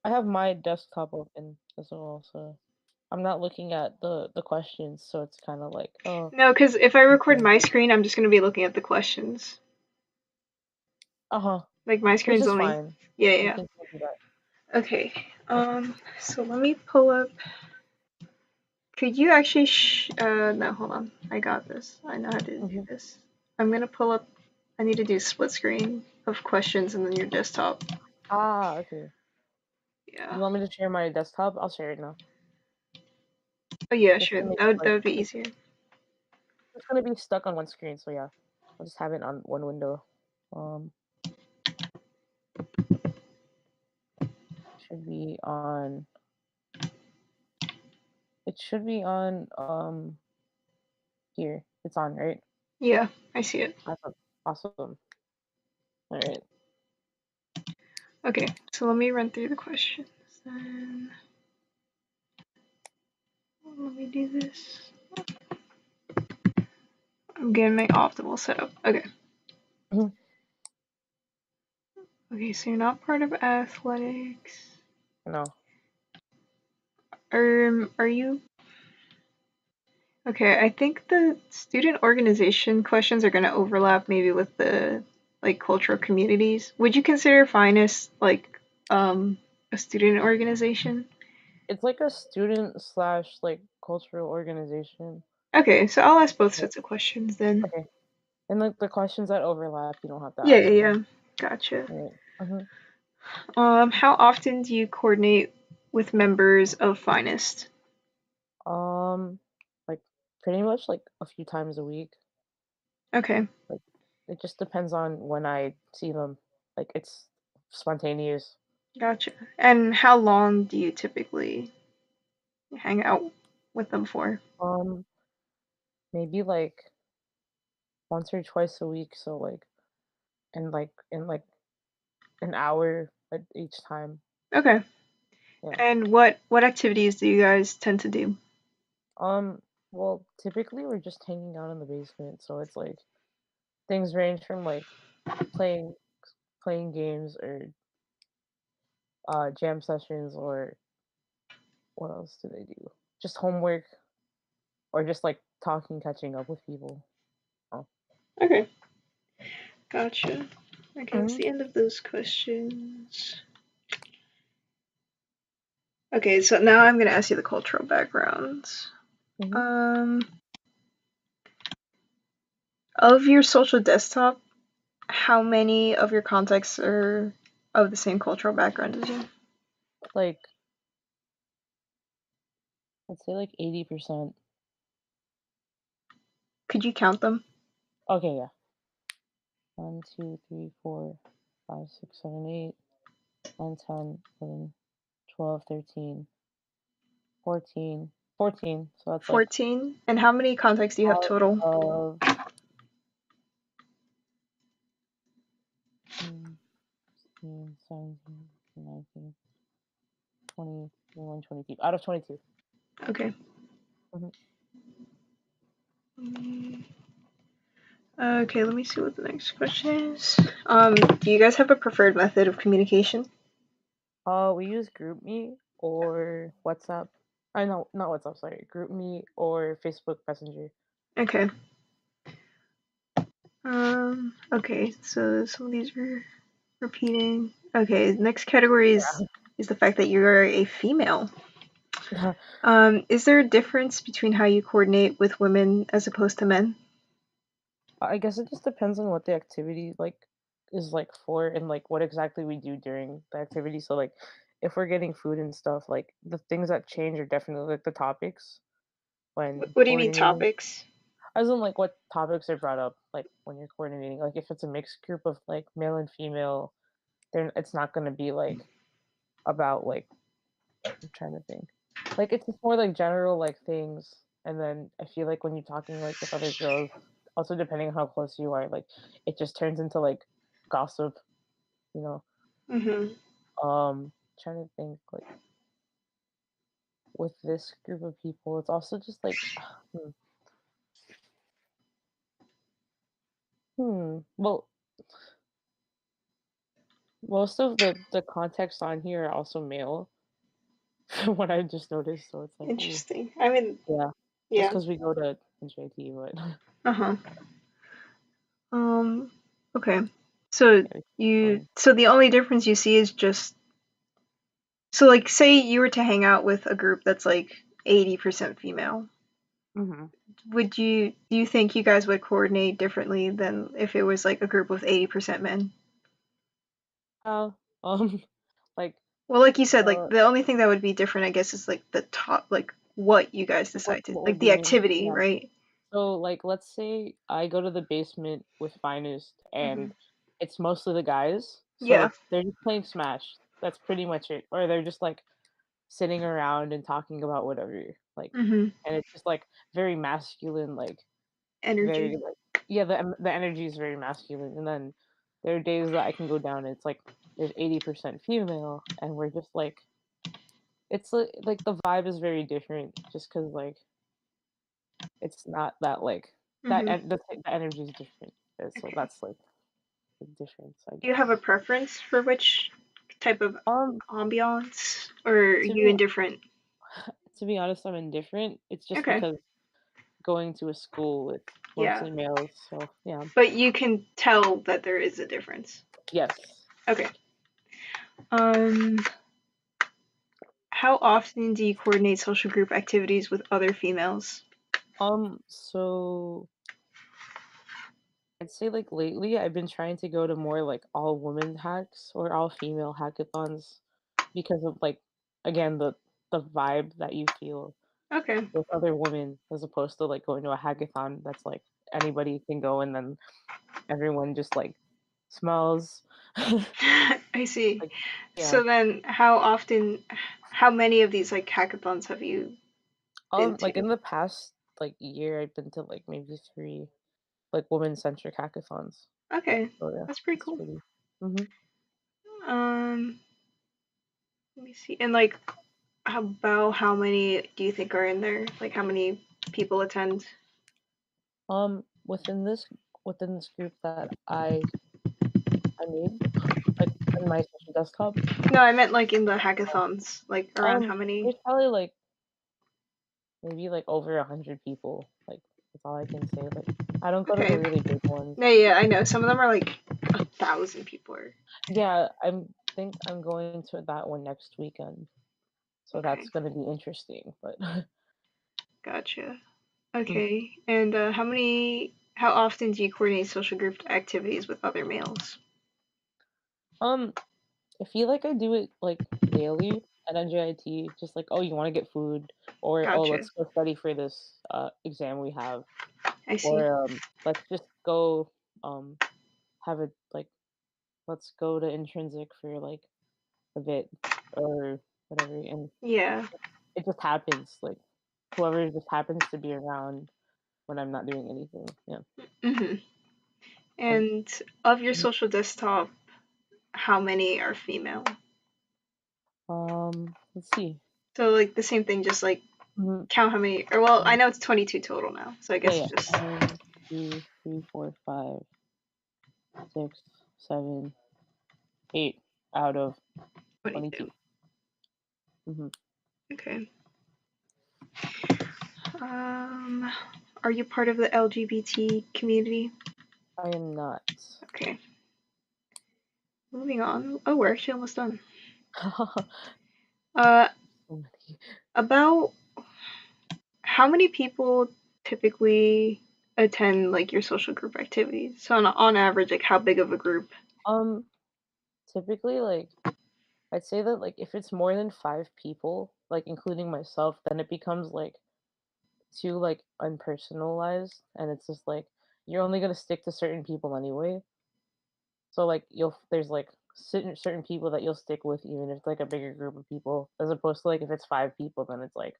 I have my desktop open as well, so I'm not looking at the questions, so it's kind of like, oh, No, because if I record okay. my screen, I'm just gonna be looking at the questions. Uh-huh. Like my Which screen's is only. fine. Yeah, We yeah. can still do that. Okay. So let me pull up. Could you actually? No, hold on. I got this. I know how to do Hmm. this. I'm gonna pull up. I need to do split screen of questions and then your desktop. Ah, okay. Yeah. You want me to share my desktop? I'll share it now. Oh yeah, Just sure. to make That it would like be easier. it's gonna be stuck on one screen, so yeah. I'll just have it on one window. Um, should be on. It should be on. Here. It's on, right? Yeah, I see it. Awesome. Awesome. All right. Okay, so let me run through the questions. Then let me do this. I'm getting my optimal setup. Okay. Mhm. Okay, so you're not part of athletics. No. Are you? Okay, I think the student organization questions are going to overlap maybe with the like cultural communities. Would you consider Finest like a student organization? It's like a student slash like cultural organization. Okay, so I'll ask both Yeah. sets of questions then. Okay. And like the questions that overlap, you don't have to Yeah, ask yeah, me. yeah. Gotcha. Right. Uh-huh. How often do you coordinate with members of Finest? Like pretty much like a few times a week. Okay, Like it just depends on when I see them. Like it's spontaneous. gotcha. And how long do you typically hang out with them for? Um, maybe like once or twice a week. So like in like an hour at each time. Okay. Yeah. And what activities do you guys tend to do? Well, typically we're just hanging out in the basement, so it's like things range from like playing playing games or jam sessions or what else do they do? Just homework or just like talking, catching up with people. Oh. Okay, gotcha. Okay, that's Mhm. the end of those questions. Okay, so now I'm gonna ask you the cultural backgrounds. Mhm. Um, of your social desktop, how many of your contacts are of the same cultural background as you? Like let's say like 80%. Could you count them? Okay, yeah. 1, 2, 3, 4, 5, 6, 7, 8, 9, 10, 11, 12, 13, 14. 14. So that's like 14. And how many contacts do you have out total? of 16, 17, 19, 20, 21, 22. Out of 22. Okay. Mhm. Mm, Okay, let me see what the next question is. Do you guys have a preferred method of communication? We use GroupMe or WhatsApp. I know, not WhatsApp, sorry. GroupMe or Facebook Messenger. Okay. Okay, so some of these are repeating. Okay, next category is the fact that you're a female. Yeah. Is there a difference between how you coordinate with women as opposed to men? I guess it just depends on what the activity like is like for and like what exactly we do during the activity. So like if we're getting food and stuff, like the things that change are definitely like the topics when What do you mean coordinating. topics? As in like what topics are brought up like when you're coordinating. Like if it's a mixed group of like male and female, then it's not gonna be like about like I'm trying to think. Like it's just more like general like things. And then I feel like when you're talking like with other girls, also depending on how close you are, like it just turns into like gossip, you know. Mm-hmm. Trying to think like with this group of people, it's also just like hmm, well most of the context on here are also male from what I've just noticed, so it's like, ooh, Interesting. I mean, yeah, just yeah. because we go to NJT, but Uh-huh. Um, okay. So yeah, it's you fun. so the only difference you see is just so like say you were to hang out with a group that's like 80% female. Mm-hmm. Would you do you think you guys would coordinate differently than if it was like a group with 80% men? Uh, um, like, Well, like you said, like uh, the only thing that would be different, I guess, is like the top, like what you guys decide to, what we're like the doing, activity, yeah. right? So, like, let's say I go to the basement with Finest, Hmm. and it's mostly the guys, Yeah. so they're just playing Smash. That's pretty much it. Or they're just like sitting around and talking about whatever, like, Hmm. and it's just like very masculine, like very Energy. like yeah, the energy is very masculine. And then there are days that I can go down, and it's like there's 80% female, and we're just like it's like the vibe is very different, just because like it's not that like that Hmm. and the energy is different. So Okay. that's like the difference, I Do you have a guess. preference for which type of Um, ambiance, or are to you be indifferent? to be honest, I'm indifferent. It's just Okay. because going to a school with Yeah. mostly males, so yeah. But you can tell that there is a difference. Yes. Okay. Um, how often do you coordinate social group activities with other females? So I'd say like lately I've been trying to go to more like all women hacks or all female hackathons because of like again the vibe that you feel Okay. with other women as opposed to like going to a hackathon that's like anybody can go and then everyone just like smells I see. like yeah. So then, how many of these like hackathons have you been Like to? in the past like year I've been to like maybe three like women centric hackathons. Okay, So yeah, that's pretty it's cool. pretty. Hmm. Um, let me see. And like, about how many do you think are in there? Like, how many people attend? Within this group that I made like in my social desktop, No, I meant like in the hackathons. Like, around how many? there's probably like maybe like over 100 people. Like that's all I can say. Like I don't go to the Okay. really big ones. No, yeah, I know. Some of them are like 1,000 people. Or Yeah, think I'm going to that one next weekend, so okay, that's gonna be interesting. But gotcha. mm, Okay, and How often do you coordinate social group activities with other males? um, I feel like I do it like daily at NJIT. Just like, oh, you want to get food, or oh, Gotcha. let's go study for this exam we have, I see. or let's just go um have a like let's go to intrinsic for like a bit or whatever. And Yeah. it just happens. Like whoever just happens to be around when I'm not doing anything. Yeah. Hmm. And And of your social desktop, how many are female? let's see. So like the same thing, just like Mhm, count how many. Or well, I mhm. know it's 22 total now, so I Yeah, guess yeah. just 1, 2, 3, 4, 5, 6, 7, 8 out of 22. 22. Hmm. Okay. Um, are you part of the LGBT community? I am not. Okay. Moving on. Oh, we're actually almost done. Uh, So many. about how many people typically attend like your social group activities? So on average, like how big of a group? Um, typically, like I'd say that like if it's more than 5 people, like including myself, then it becomes like too like unpersonalized, and it's just like you're only gonna stick to certain people anyway. So like there's like certain people that you'll stick with even if it's like a bigger group of people, as opposed to like if it's 5 people, then it's like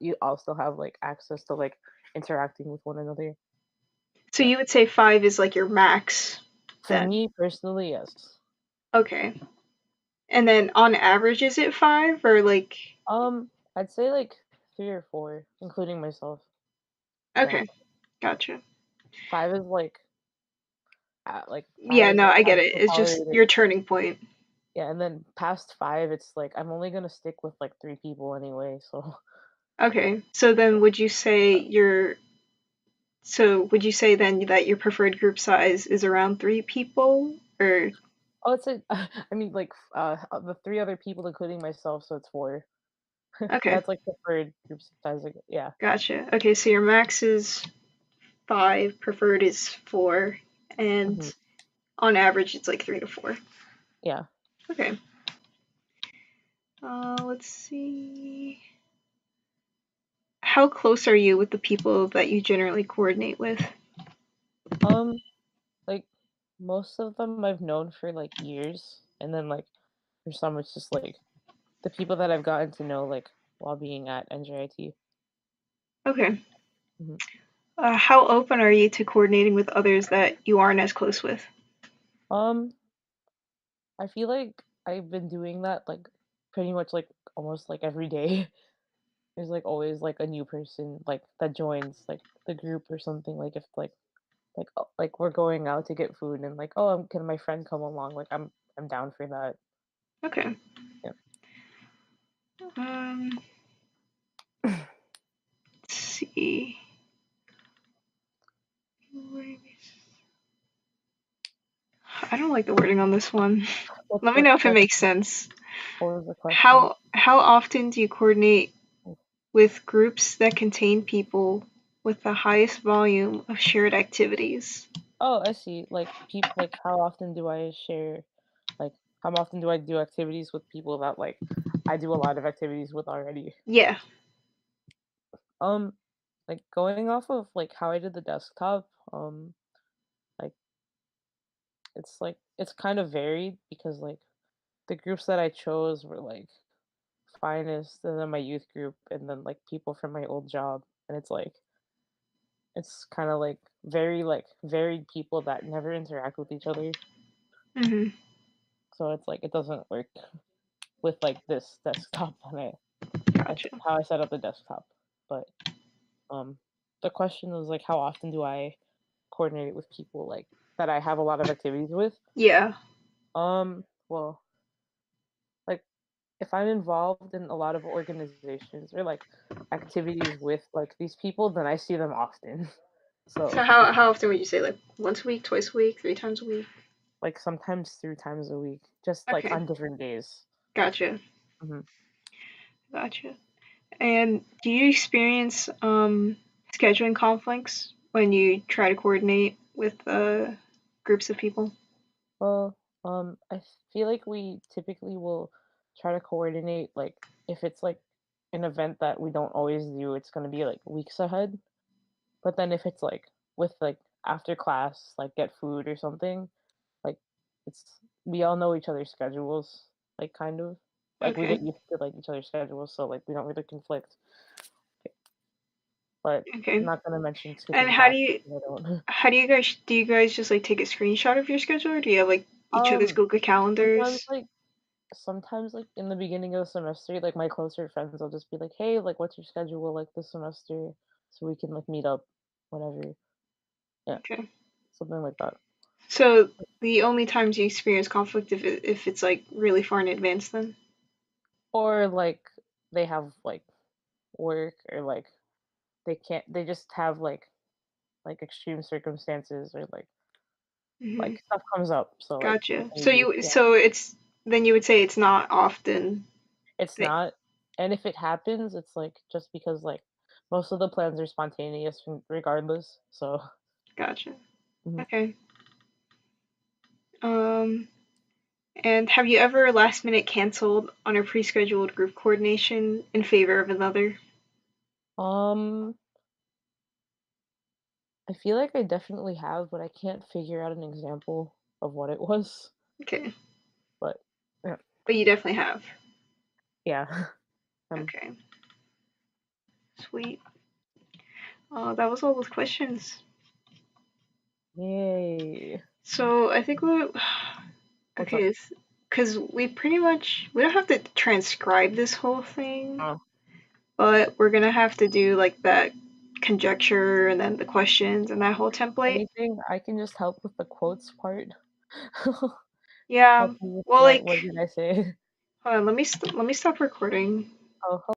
you all still have like access to like interacting with one another. So Yeah. you would say five is like your max For then? me personally, yes. Okay. And then on average, is it five or like? I'd say like 3 or 4, including myself. Yeah. Okay, gotcha. 5 is like like Yeah, 5, no, I I get it. still It's just tolerate it. your turning point. Yeah, and then past 5, it's like I'm only gonna stick with like 3 people anyway. So Okay, so then would you say then that your preferred group size is around 3 people, or oh, it's a, I mean like the 3 other people including myself, so it's 4. okay, That's like preferred group size. Like, yeah. gotcha. Okay, so your max is 5, preferred is 4, and Hmm. on average it's like 3 to 4. Yeah. Okay. Let's see. How close are you with the people that you generally coordinate with? Um, like most of them I've known for like years, and then like for some it's just like the people that I've gotten to know like while being at NJIT. Okay. Hmm. How open are you to coordinating with others that you aren't as close with? Um, I feel like I've been doing that like pretty much like almost like every day. There's like always like a new person like that joins like the group or something. Like if like we're going out to get food and like oh can my friend come along? Like I'm down for that. Okay. Yeah. Um, let's see. I don't like the wording on this one. What's Let me the know if it question? makes sense. What was the question? How often do you coordinate with groups that contain people with the highest volume of shared activities? Oh, I see. Like like how often do I share like how often do I do activities with people that like I do a lot of activities with already? Yeah. Um like going off of like how I did the desktop, like it's kind of varied because like the groups that I chose were like finest and then my youth group and then like people from my old job and it's kind of like very like varied people that never interact with each other. Hmm. So it's like it doesn't work with like this desktop on it. Gotcha. How I set up the desktop. But um the question was like how often do I coordinate with people like that I have a lot of activities with? Yeah. Well, like if I'm involved in a lot of organizations or like activities with like these people, then I see them often. So So how often would you say, like once a week, twice a week, 3 times a week? like sometimes 3 times a week, just like Okay. on different days. Gotcha. Hmm. Gotcha. And do you experience scheduling conflicts when you try to coordinate with groups of people? Well, I feel like we typically will try to coordinate like if it's like an event that we don't always do, it's gonna be like weeks ahead. But then if it's like with like after class, like get food or something, like it's we all know each other's schedules, like kind of. Like we Okay. get used to like each other's schedules, so like we don't really conflict. But I'm Okay. not gonna mention And specific classes. I don't. how do you guys just like take a screenshot of your schedule, or do you have like each other's um, Google sometimes calendars? like in the beginning of the semester, like my closer friends, I'll just be like, "Hey, like, what's your schedule like this semester?" So we can like meet up, whenever. Yeah, Okay. something like that. So the only times you experience conflict if it's like really far in advance then? Or like they have like work or like they can't. They just have like extreme circumstances or Hmm. like stuff comes up. So like Gotcha. maybe yeah, You would say it's not often. it's Th- not. And if it happens, it's like just because like most of the plans are spontaneous regardless. So. Gotcha. Mhm. Okay. Um, and have you ever last minute canceled on a pre-scheduled group coordination in favor of another? Um, I feel like I definitely have, but I can't figure out an example of what it was. Okay. But yeah, But you definitely have. yeah. um, Okay. Sweet. That was all those questions. yay. So I think we What's up? okay, because we don't have to transcribe this whole thing, Oh, but we're gonna have to do like that. conjecture and then the questions and that whole template. Anything, I can just help with the quotes part. Yeah. Help me with Well, what like, did I say? hold on, let me stop recording. Oh,